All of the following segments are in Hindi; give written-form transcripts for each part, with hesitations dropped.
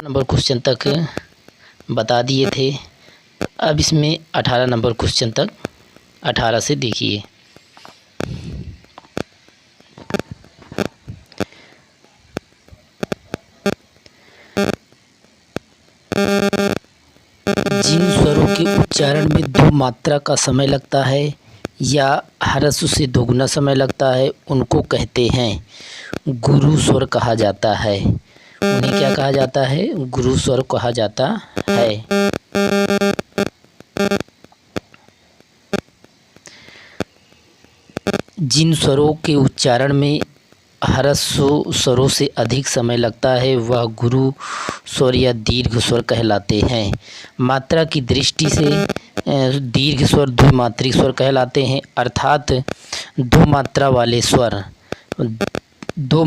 नंबर क्वेश्चन तक बता दिए थे। अब इसमें 18 नंबर क्वेश्चन तक 18 से देखिए। जिन स्वरों के उच्चारण में दो मात्रा का समय लगता है या ह्रस्व से दोगुना समय लगता है उनको कहते हैं गुरु स्वर कहा जाता है। उन्हें क्या कहा जाता है? गुरु स्वर कहा जाता है। जिन स्वरों के उच्चारण में ह्रस्व स्वरों से अधिक समय लगता है वह गुरु स्वर या दीर्घ स्वर कहलाते हैं। मात्रा की दृष्टि से दीर्घ स्वर द्विमात्रिक स्वर कहलाते हैं, अर्थात दो मात्रा वाले स्वर। दो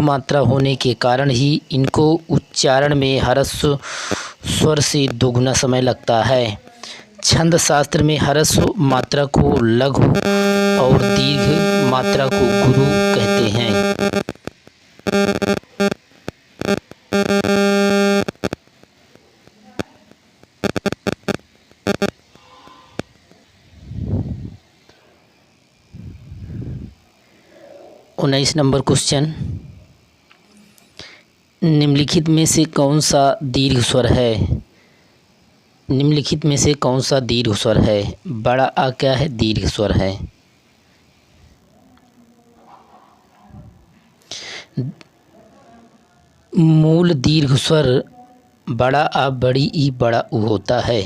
मात्रा होने के कारण ही इनको उच्चारण में ह्रस्व स्वर से दोगुना समय लगता है। छंद शास्त्र में ह्रस्व मात्रा को लघु और दीर्घ मात्रा को गुरु कहते हैं। उन्नीस नंबर क्वेश्चन, निम्नलिखित में से कौन सा दीर्घ स्वर है? निम्नलिखित में से कौन सा दीर्घ स्वर है? बड़ा आ क्या है? दीर्घ स्वर है। मूल दीर्घ स्वर बड़ा आ, बड़ी ई, बड़ा ऊ होता है।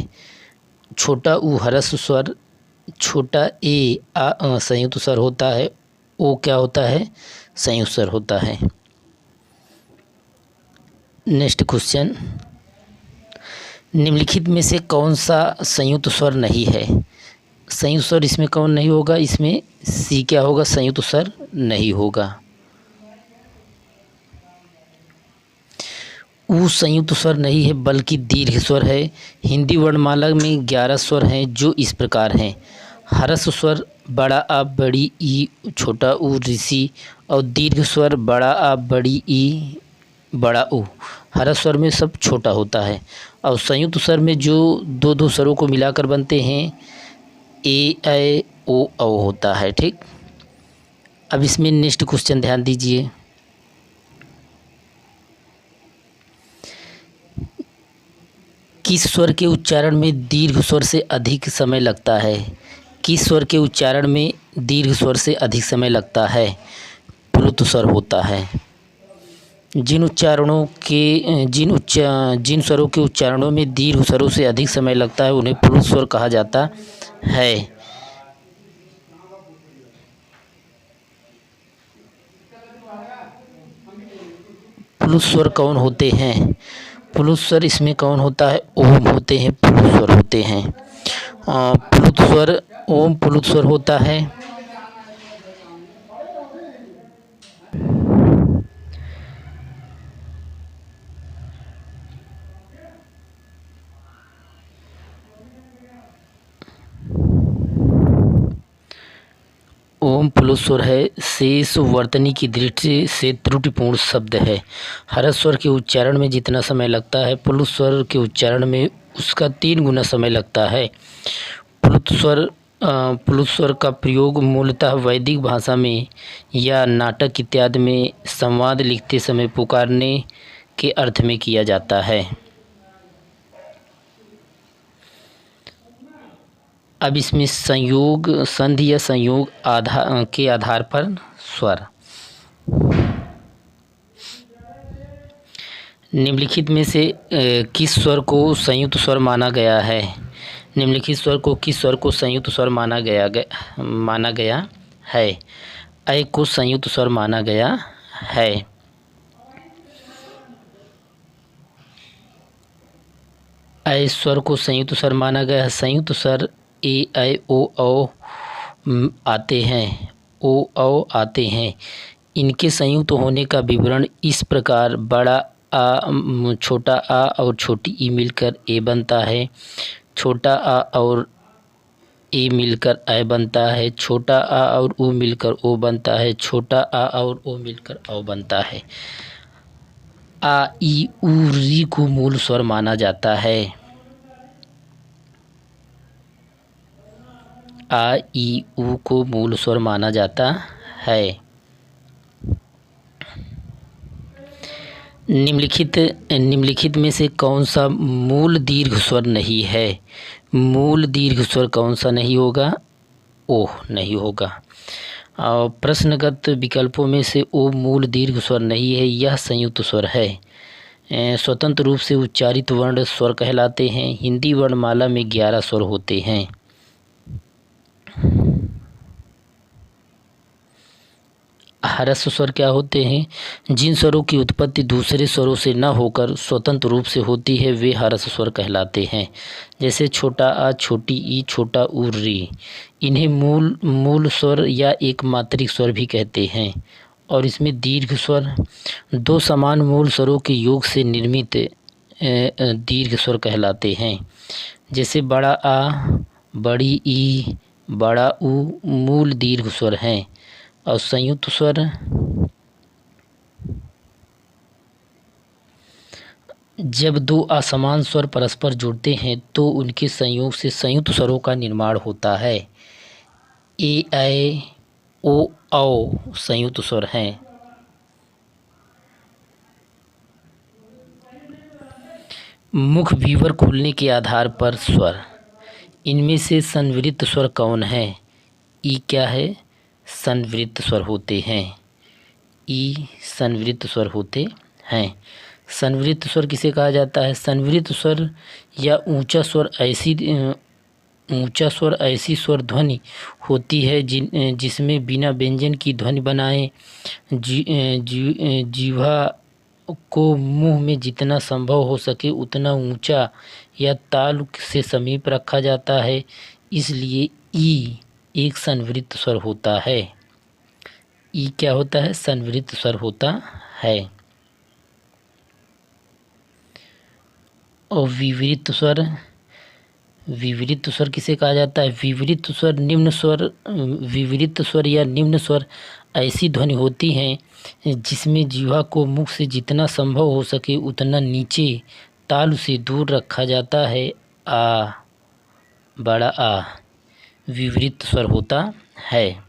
छोटा ऊ ह्रस्व स्वर, छोटा ए आ संयुक्त स्वर होता है। ओ क्या होता है? संयुक्त स्वर होता है। नेक्स्ट क्वेश्चन, निम्नलिखित में से कौन सा संयुक्त स्वर नहीं है? संयुक्त स्वर इसमें कौन नहीं होगा? इसमें सी क्या होगा? संयुक्त स्वर नहीं होगा। ऊ संयुक्त स्वर नहीं है बल्कि दीर्घ स्वर है। हिंदी वर्णमाला में 11 स्वर हैं जो इस प्रकार हैं: ह्रस्व स्वर बड़ा आ, बड़ी ई, छोटा ऊ, ऋषि, और दीर्घ स्वर बड़ा आ, बड़ी ई, बड़ा ऊ। ह्रस्व स्वर में सब छोटा होता है और संयुक्त स्वर में जो दो दो स्वरों को मिलाकर बनते हैं ए, ऐ, ओ, औ होता है। ठीक, अब इसमें नेक्स्ट क्वेश्चन ध्यान दीजिए। किस स्वर के उच्चारण में दीर्घ स्वर से अधिक समय लगता है? किस स्वर के उच्चारण में दीर्घ स्वर से अधिक समय लगता है? प्लुत स्वर होता है। जिन स्वरों के उच्चारणों में दीर्घ स्वरों से अधिक समय लगता है उन्हें प्लुत स्वर कहा जाता है। प्लुत स्वर कौन होते हैं? प्लुत स्वर इसमें कौन होता है? ओम होते हैं, प्लुत स्वर होते हैं। प्लुत स्वर ओम प्लुत स्वर होता है। ओम प्लुत स्वर है। शेष वर्तनी की दृष्टि से त्रुटिपूर्ण शब्द है। ह्रस्व स्वर के उच्चारण में जितना समय लगता है प्लुत स्वर के उच्चारण में उसका 3 गुना समय लगता है। प्लुत स्वर का प्रयोग मूलतः वैदिक भाषा में या नाटक इत्यादि में संवाद लिखते समय पुकारने के अर्थ में किया जाता है। अब इसमें संयोग, संधि या संयोग के आधार पर स्वर। निम्नलिखित में से किस स्वर को संयुक्त स्वर माना गया है? निम्नलिखित स्वर को किस स्वर को संयुक्त स्वर माना गया है? ऐ को संयुक्त स्वर माना गया है। ऐ स्वर को संयुक्त स्वर माना गया है। संयुक्त स्वर ए, ऐ, ओ, औ आते हैं, ओ, औ आते हैं। इनके संयुक्त होने का विवरण इस प्रकार: बड़ा आ, छोटा आ और छोटी ई मिलकर ए बनता है। छोटा आ और ए मिलकर ऐ बनता है। छोटा आ और ऊ मिलकर ओ बनता है। छोटा आ और ओ मिलकर औ बनता है। आ ई उ री को मूल स्वर माना जाता है। आ ई उ को मूल स्वर माना जाता है। निम्नलिखित में से कौन सा मूल दीर्घ स्वर नहीं है? मूल दीर्घ स्वर कौन सा नहीं होगा? ओह नहीं होगा। और प्रश्नगत विकल्पों में से ओ मूल दीर्घ स्वर नहीं है, यह संयुक्त स्वर है। स्वतंत्र रूप से उच्चारित वर्ण स्वर कहलाते हैं। हिंदी वर्णमाला में 11 स्वर होते हैं। ह्रस्व स्वर क्या होते हैं? जिन स्वरों की उत्पत्ति दूसरे स्वरों से न होकर स्वतंत्र रूप से होती है वे ह्रस्व स्वर कहलाते हैं। जैसे छोटा आ, छोटी ई, छोटा ऊ, री। इन्हें मूल स्वर या एक मात्रिक स्वर भी कहते हैं। और इसमें दीर्घ स्वर दो समान मूल स्वरों के योग से निर्मित दीर्घ स्वर कहलाते हैं। जैसे बड़ा आ, बड़ी ई, बड़ा ऊ मूल दीर्घ स्वर हैं। और संयुक्त स्वर जब दो असमान स्वर परस्पर जुड़ते हैं तो उनके संयोग से संयुक्त स्वरों का निर्माण होता है। ए, ऐ, ओ, औ संयुक्त स्वर हैं। मुख विवर खुलने के आधार पर स्वर, इनमें से संवृत्त स्वर कौन है? ई क्या है? संवृत्त स्वर होते हैं। ई संवृत्त स्वर होते हैं। संवृत्त स्वर किसे कहा जाता है? संवृत्त स्वर या ऊंचा स्वर ऐसी स्वर ध्वनि होती है जिसमें बिना व्यंजन की ध्वनि बनाए जीवा को मुंह में जितना संभव हो सके उतना ऊंचा या ताल से समीप रखा जाता है, इसलिए ई एक संवृत्त स्वर होता है। ई क्या होता है? संवृत्त स्वर होता है। और विवृत्त स्वर किसे कहा जाता है? विवृत्त स्वर या निम्न स्वर ऐसी ध्वनि होती हैं जिसमें जीवा को मुख से जितना संभव हो सके उतना नीचे तालु से दूर रखा जाता है। आ, बड़ा आ विवृत्त स्वर होता है।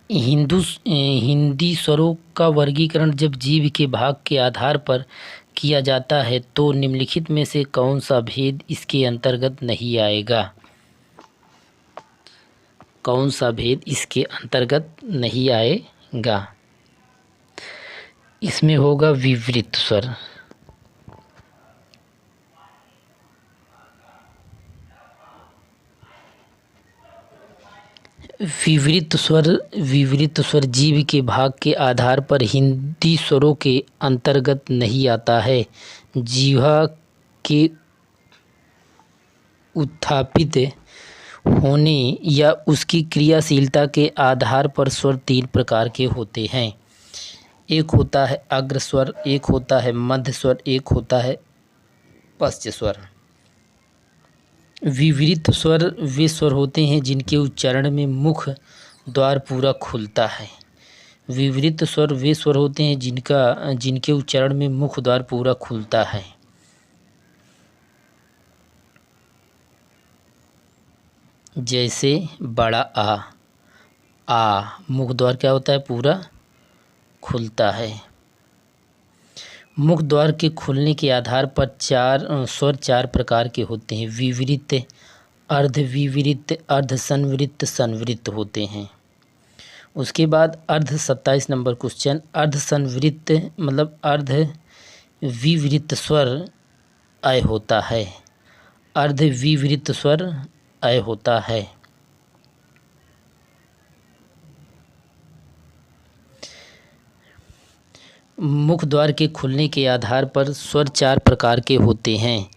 हिंदी स्वरों का वर्गीकरण जब जीव के भाग के आधार पर किया जाता है तो निम्नलिखित में से कौन सा भेद इसके अंतर्गत नहीं आएगा? कौन सा भेद इसके अंतर्गत नहीं आएगा? इसमें होगा विवृत्त स्वर। विवृत्त स्वर जीव के भाग के आधार पर हिंदी स्वरों के अंतर्गत नहीं आता है। जीवा के उत्थापित होने या उसकी क्रियाशीलता के आधार पर स्वर 3 प्रकार के होते हैं। एक होता है अग्र स्वर, एक होता है मध्य स्वर, एक होता है पश्च स्वर। विवृत्त स्वर वे स्वर होते हैं जिनके उच्चारण में मुख द्वार पूरा खुलता है। विवृत्त स्वर वे स्वर होते हैं जिनके उच्चारण में मुख द्वार पूरा खुलता है। जैसे बड़ा आ मुख द्वार क्या होता है? पूरा खुलता है। मुख द्वार के खुलने के आधार पर स्वर 4 प्रकार के होते हैं। विवृत्त, अर्धविवृत्त, अर्धसंवृत्त, संवृत्त होते हैं। उसके बाद 27 नंबर क्वेश्चन, अर्धसंवृत्त मतलब अर्धविवृत्त स्वर अय होता है। अर्धविवृत्त स्वर अय होता है। मुख द्वार के खुलने के आधार पर स्वर 4 प्रकार के होते हैं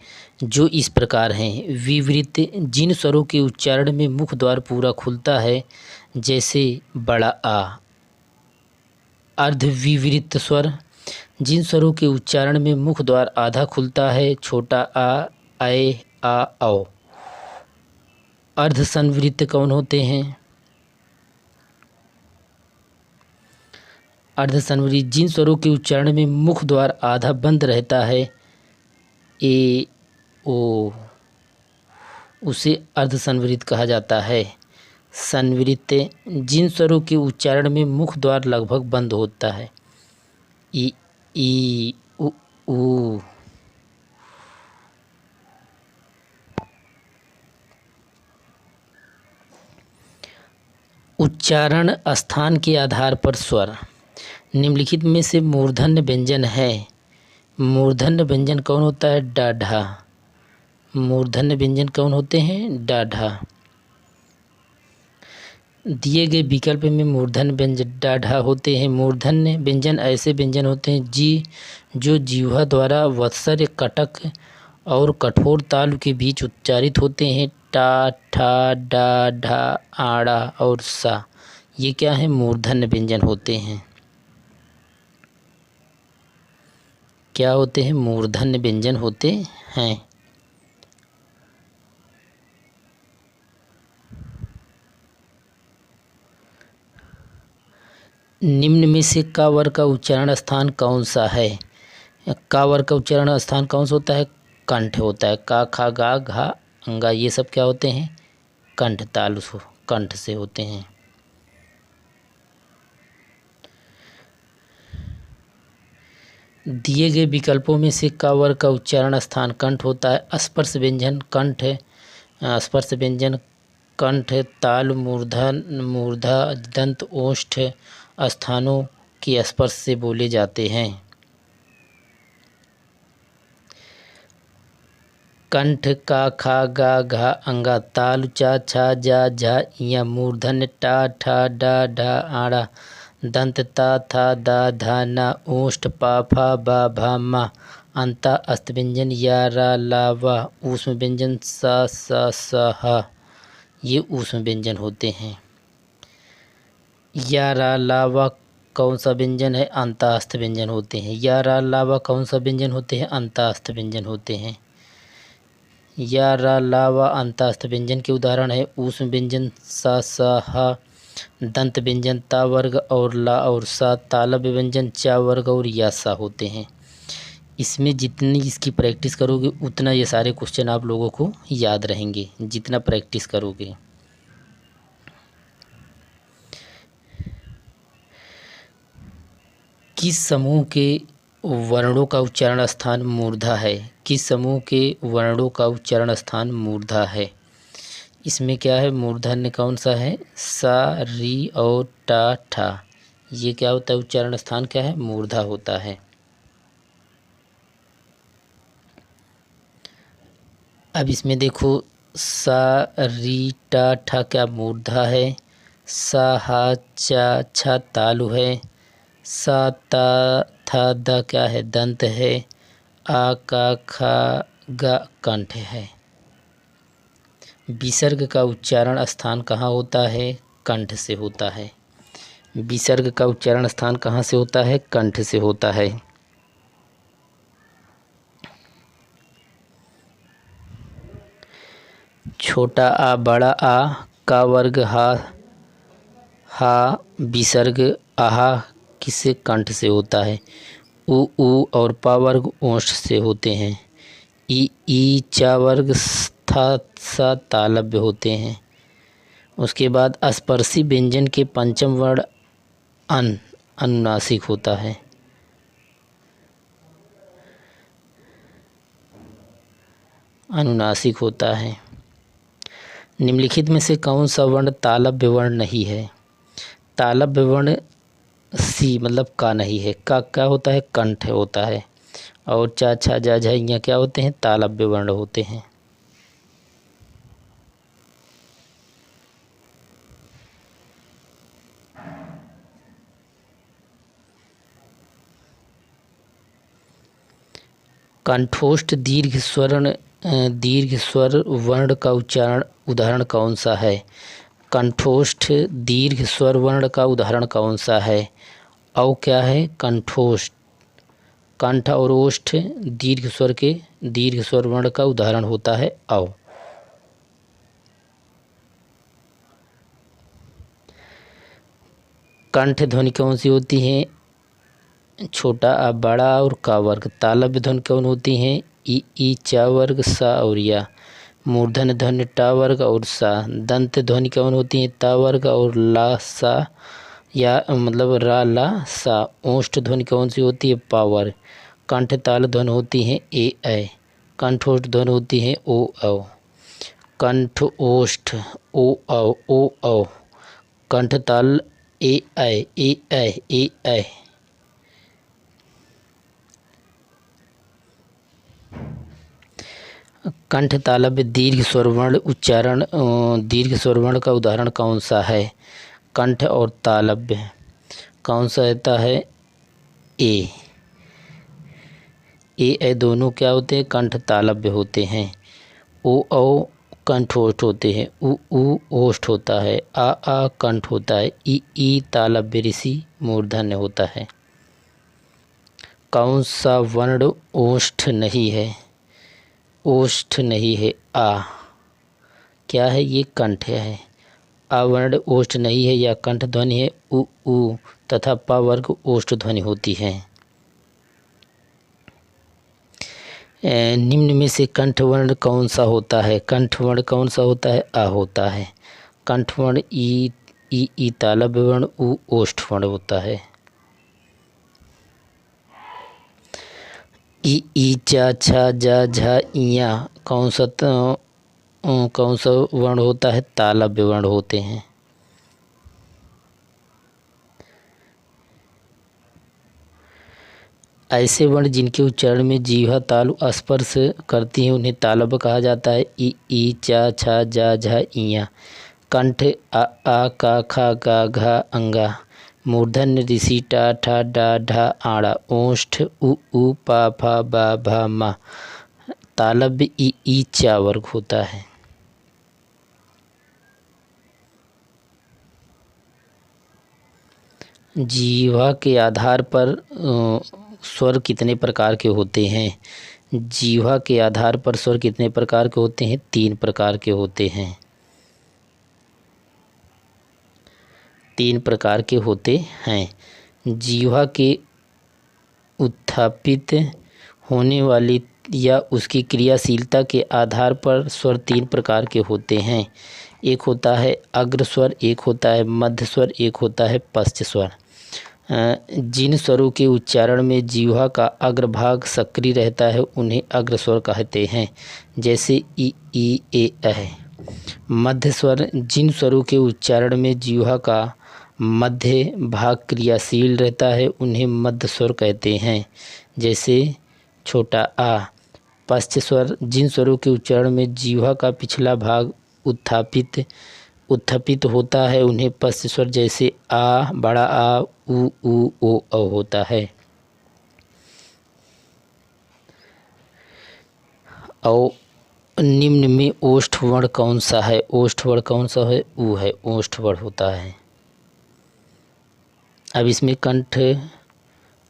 जो इस प्रकार हैं। विवृत्त, जिन स्वरों के उच्चारण में मुख द्वार पूरा खुलता है, जैसे बड़ा आ। अर्धविवृत्त स्वर, जिन स्वरों के उच्चारण में मुख द्वार आधा खुलता है, छोटा आ, ऐ, आ, औ। अर्धसंवृत्त कौन होते हैं? अर्धसंवरित जिन स्वरों के उच्चारण में मुख द्वार आधा बंद रहता है ए ओ, उसे अर्धसंवरित कहा जाता है। संवरित जिन स्वरों के उच्चारण में मुख द्वार लगभग बंद होता है ई उ। उच्चारण स्थान के आधार पर स्वर निम्नलिखित में से मूर्धन्य व्यंजन है। मूर्धन्य व्यंजन कौन होता है? डाढ़ा। मूर्धन्य व्यंजन कौन होते हैं? डाढ़ा। दिए गए विकल्प में मूर्धन्य व्यंजन डाढ़ा होते हैं। मूर्धन्य व्यंजन ऐसे व्यंजन होते हैं जो जिह्वा द्वारा वत्सर्य, कटक और कठोर तालु के बीच उच्चारित होते हैं। टा, ठा, डा, ढा, आड़ा और सा, ये क्या है? मूर्धन्य व्यंजन होते हैं। क्या होते हैं? मूर्धन्य व्यंजन होते हैं। निम्न में से का वर्ग का उच्चारण स्थान कौन सा है? का वर्ग का उच्चारण स्थान कौन सा होता है? कंठ होता है। का, खा, गा, घा, अंगा, ये सब क्या होते हैं? कंठ तालु कंठ से होते हैं। दिए गए विकल्पों में से का वर्ग का उच्चारण स्थान कंठ होता है? स्पर्श व्यंजन कंठ, स्पर्श व्यंजन कंठ, ताल, मूर्धा, दंत, ओष्ठ स्थानों के स्पर्श से बोले जाते हैं। कंठ का, खा, गा, घा, अंगा, तालु, चा, छा, जा, झा, इया, मूर्धन्य टा, ठा, डा, ढा, आड़ा, दंत ता, था, दा, धा, ना, ओष्ठ पा, फा, बा, भा, मा, अंता अस्त व्यंजन या, रा, ला, वा, ऊष्म व्यंजन सा, सा, हा, ये ऊष्म व्यंजन होते हैं। या, रा, ला, वा कौन सा व्यंजन है? अंतास्थ व्यंजन होते हैं। या, रा, ला, वा कौन सा व्यंजन होते हैं? अंतास्थ व्यंजन होते हैं। या, रा, ला, वा अंतास्थ व्यंजन के उदाहरण है ऊष्म व्यंजन सा, हा, दंत व्यंजन ता वर्ग और ला और सा, तालव्य व्यंजन चा वर्ग और या सा होते हैं। इसमें जितनी इसकी प्रैक्टिस करोगे उतना ये सारे क्वेश्चन आप लोगों को याद रहेंगे, जितना प्रैक्टिस करोगे। किस समूह के वर्णों का उच्चारण स्थान मूर्धा है? किस समूह के वर्णों का उच्चारण स्थान मूर्धा है? इसमें क्या है? मूर्धन्य कौन सा है? सा, री और टा, ठा, ये क्या होता है? उच्चारण स्थान क्या है? मूर्धा होता है। अब इसमें देखो, सा, री, टा, ठा क्या मूर्धा है? सा, हा, चा, छा तालु है। सा, ता, था, दा क्या है? दंत है। आ, का, खा, गा कंठ है। विसर्ग का उच्चारण स्थान कहाँ होता है? कंठ से होता है। विसर्ग का उच्चारण स्थान कहाँ से होता है? कंठ से होता है। छोटा आ, बड़ा आ का वर्ग हा विसर्ग आहा किससे? कंठ से होता है। उ और पा वर्ग ओष्ठ से होते हैं। ई चा वर्ग था सा तालव्य होते हैं। उसके बाद स्पर्शी व्यंजन के पंचम वर्ण अनुनासिक होता है। अनुनासिक होता है। निम्नलिखित में से कौन सा वर्ण तालव्य वर्ण नहीं है? तालव्य वर्ण सी मतलब का नहीं है। का क्या होता है? कंठ होता है। और चा, छा, जा, झा यहाँ क्या होते हैं? तालव्य वर्ण होते हैं। कंठोष्ठ दीर्घ स्वर वर्ण का उदाहरण कौन सा है? कंठोष्ठ दीर्घ स्वर वर्ण का उदाहरण कौन सा है? औ क्या है? कंठोष्ठ, कंठ और ओष्ठ दीर्घ स्वर वर्ण का उदाहरण होता है औ। कंठ ध्वनि कौन सी होती है? छोटा आ बड़ा और का वर्ग। तालव्य ध्वनि कौन होती हैं? ई चा वर्ग सा और या। मूर्धन्य ध्वनि टा वर्ग और सा। दंत ध्वनि कौन होती हैं? ता वर्ग और ला सा या मतलब रा ला सा। ओष्ठ ध्वनि कौन सी होती है? पा वर्ग। कंठ ताल ध्वनि होती हैं ए ऐ। कंठोष्ठ ध्वनि होती हैं ओ औ। कंठ ओष्ठ ओ औ ओ औ। कंठ ताल ए ऐ ए ऐ ए ऐ। कंठ तालव्य दीर्घ स्वरवर्ण उच्चारण दीर्घ स्वरवर्ण का उदाहरण कौन सा है? कंठ और तालव्य कौन सा रहता है? ए ऐ दोनों क्या होते हैं? कंठ तालव्य होते हैं। ओ औ कंठोष्ठ होते हैं। उ ओष्ठ होता है। आ कंठ होता है। ई तालव्य ऋषि मूर्धन्य होता है। कौन सा वर्ण ओष्ठ नहीं है? ओष्ठ नहीं है आ। क्या है ये? कंठ है। आवर्ण ओष्ठ नहीं है या कंठ ध्वनि है। उ तथा पा वर्ग ओष्ठ ध्वनि होती है। निम्न में से कंठवर्ण कौन सा होता है? कंठवर्ण कौन सा होता है? आ होता है। कंठवर्ण ई तालव्य वर्ण उ ओष्ठ वर्ण होता है। ई चा छा जा झा इया कौन सा वर्ण होता है? तालव्य वर्ण होते हैं। ऐसे वर्ण जिनके उच्चारण में जीवा तालु स्पर्श करती हैं उन्हें तालव्य कहा जाता है। ई चा छा जा झा इया। कंठ आ का खा गा घा अंगा। मूर्धन्य ऋषि टा ठा डा ढा आड़ा। ओष्ठ उ पा फा बा भा मा। तालव्य ई चा वर्ग होता है। जीवा के आधार पर स्वर कितने प्रकार के होते हैं? जीवा के आधार पर स्वर कितने प्रकार के होते हैं? 3 प्रकार के होते हैं। 3 प्रकार के होते हैं। जीवा के उत्थापित होने वाली या उसकी क्रियाशीलता के आधार पर स्वर 3 प्रकार के होते हैं। एक होता है अग्र स्वर, एक होता है मध्य स्वर, एक होता है पश्च स्वर। जिन स्वरों के उच्चारण में जीवा का अग्रभाग सक्रिय रहता है उन्हें अग्र स्वर कहते हैं, जैसे ई ए ऐ। मध्य स्वर जिन स्वरों के उच्चारण में जीवा का मध्य भाग क्रियाशील रहता है उन्हें मध्य स्वर कहते हैं, जैसे छोटा आ। पश्च स्वर जिन स्वरों के उच्चारण में जीवा का पिछला भाग उत्थापित होता है उन्हें पश्च स्वर, जैसे आ, बड़ा आ, उ ओ औ होता है। और निम्न में ओष्ठ वर्ण कौन सा है? ओष्ठ वर्ण कौन सा है? उ है। ओष्ठ वर्ण होता है। अब इसमें कंठ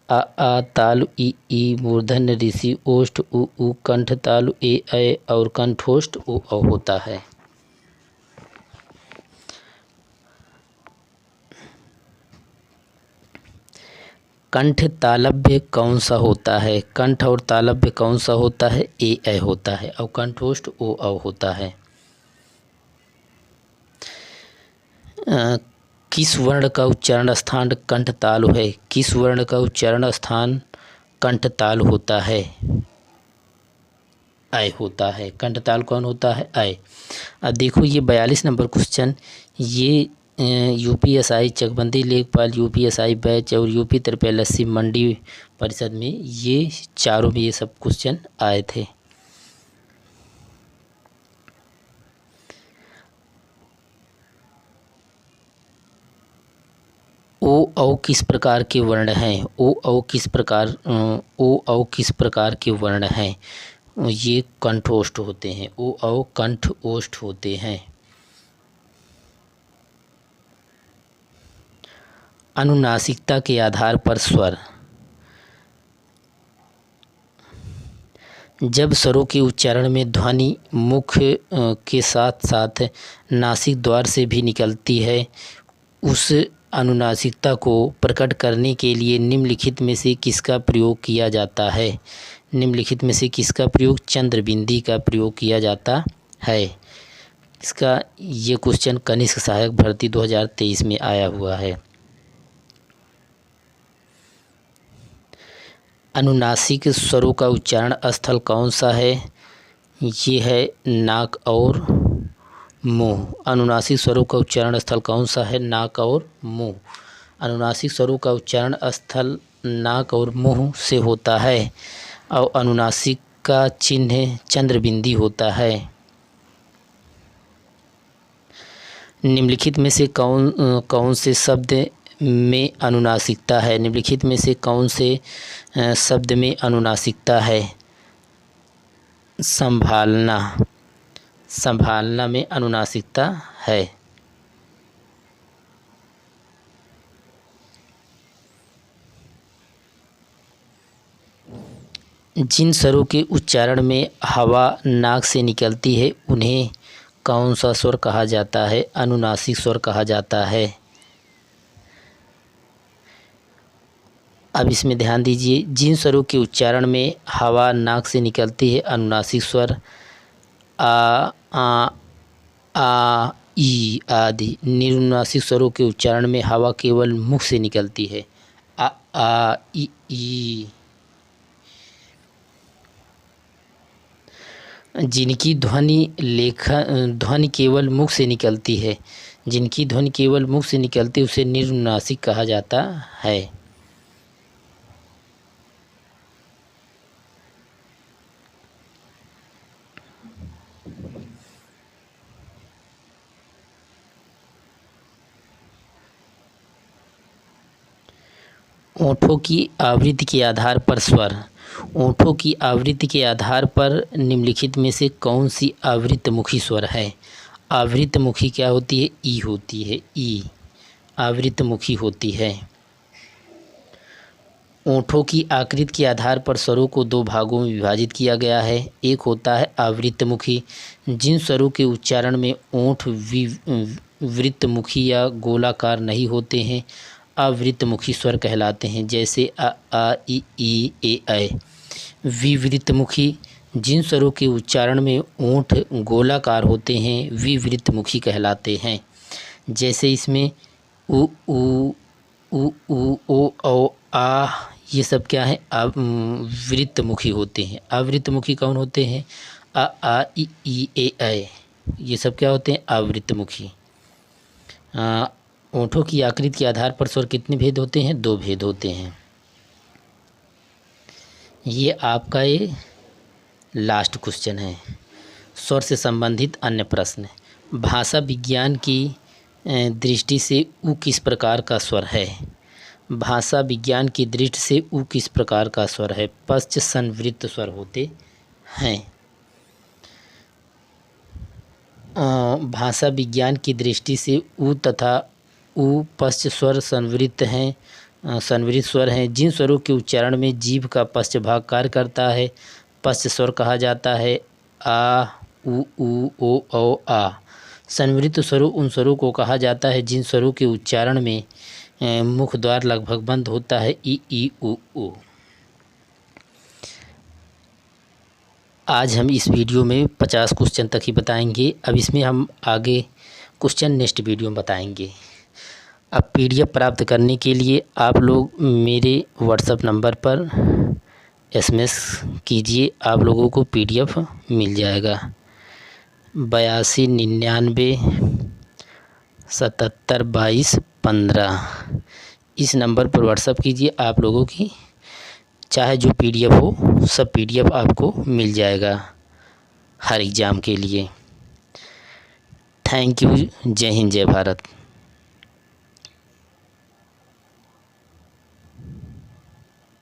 आ तालु ई मूर्धन्य ऋषि ओष्ठ उ कंठ तालु ए ऐ और कंठोष्ठ ओ औ होता है। कंठ तालव्य कौन सा होता है? कंठ और तालव्य कौन सा होता है? ए ऐ होता है और कंठोष्ठ ओ औ होता है। किस वर्ण का उच्चारण स्थान कंठ तालु है? किस वर्ण का उच्चारण स्थान कंठ ताल होता है? ऐ होता है। कंठ ताल कौन होता है? ऐ। अब देखो ये 42 नंबर क्वेश्चन, ये यूपीएसआई चकबंदी लेखपाल, यूपीएसआई बैच और यूपी त्रिपेलसी मंडी परिषद में ये चारों में ये सब क्वेश्चन आए थे। ओ औ किस प्रकार के वर्ण हैं? ओ औ किस प्रकार के वर्ण हैं? ये कंठोष्ठ होते हैं। ओ औ कंठ ओष्ठ होते हैं। अनुनासिकता के आधार पर स्वर। जब स्वरों के उच्चारण में ध्वनि मुख के साथ साथ नासिक द्वार से भी निकलती है उस अनुनासिकता को प्रकट करने के लिए निम्नलिखित में से किसका प्रयोग किया जाता है? निम्नलिखित में से किसका प्रयोग? चंद्रबिंदी का प्रयोग किया जाता है। इसका ये क्वेश्चन कनिष्क सहायक भर्ती 2023 में आया हुआ है। अनुनासिक स्वरों का उच्चारण स्थल कौन सा है? ये है नाक और मुंह। अनुनासिक स्वरों का उच्चारण स्थल कौन सा है? नाक और मुंह। अनुनासिक स्वरों का उच्चारण स्थल नाक और मुंह से होता है और अनुनासिक का चिन्ह चंद्रबिंदी होता है। निम्नलिखित में से कौन से शब्द में अनुनासिकता है? निम्नलिखित में से कौन से शब्द में अनुनासिकता है? संभालना। संभालना में अनुनासिकता है। जिन स्वरों के उच्चारण में हवा नाक से निकलती है उन्हें कौन सा स्वर कहा जाता है? अनुनासिक स्वर कहा जाता है। अब इसमें ध्यान दीजिए, जिन स्वरों के उच्चारण में हवा नाक से निकलती है अनुनासिक स्वर आ ई आदि। निरुनासिक स्वरों के उच्चारण में हवा केवल मुख से निकलती है आ ई। जिनकी ध्वनि केवल मुख से निकलती है, जिनकी ध्वनि केवल मुख से निकलती है उसे निरुनासिक कहा जाता है। ओंठों की आवृत्ति के आधार पर स्वर। ओंठों की आवृत्ति के आधार पर निम्नलिखित में से कौन सी आवृत्तमुखी स्वर है? आवृत्तमुखी क्या होती है? ई होती है। ई आवृत्तमुखी होती है। ओंठों की आकृति के आधार पर स्वरों को दो भागों में विभाजित किया गया है। एक होता है आवृत्तमुखी, जिन स्वरों के उच्चारण में ओंठ वृत्तमुखी या गोलाकार नहीं होते हैं अवृत्तमुखी स्वर कहलाते हैं, जैसे आ ई ए ऐ। विवृत्तमुखी, जिन स्वरों के उच्चारण में ओंठ गोलाकार होते हैं विवृत्तमुखी कहलाते हैं, जैसे इसमें उ ओ औ आ, ये सब क्या है? वृत्तमुखी होते हैं। अवृत्तमुखी कौन होते हैं? आ ई ए ऐ, ये सब क्या होते हैं? अवृत्तमुखी। ओंठों की आकृति के आधार पर स्वर कितने भेद होते हैं? दो भेद होते हैं। ये आपका ये लास्ट क्वेश्चन है। स्वर से संबंधित अन्य प्रश्न। भाषा विज्ञान की दृष्टि से उ किस प्रकार का स्वर है? भाषा विज्ञान की दृष्टि से उ किस प्रकार का स्वर है? पश्च संवृत्त स्वर होते हैं। भाषा विज्ञान की दृष्टि से उ तथा उ पश्च स्वर संवृत्त हैं, संवृत्त स्वर हैं। जिन स्वरों के उच्चारण में जीभ का पश्च भाग कार्य करता है पश्च स्वर कहा जाता है। आ उ ओ औ आ। संवृत्त स्वरों उन स्वरों को कहा जाता है जिन स्वरों के उच्चारण में मुख द्वार लगभग बंद होता है। ई उ। आज हम इस वीडियो में 50 क्वेश्चन तक ही बताएंगे। अब इसमें हम आगे क्वेश्चन नेक्स्ट वीडियो में बताएंगे। अब PDF प्राप्त करने के लिए आप लोग मेरे व्हाट्सएप नंबर पर SMS कीजिए, आप लोगों को PDF मिल जाएगा। 8299 77 22 15 इस नंबर पर व्हाट्सएप कीजिए। आप लोगों की चाहे जो PDF हो सब PDF आपको मिल जाएगा हर एग्ज़ाम के लिए। Thank you. जय हिंद, जय भारत।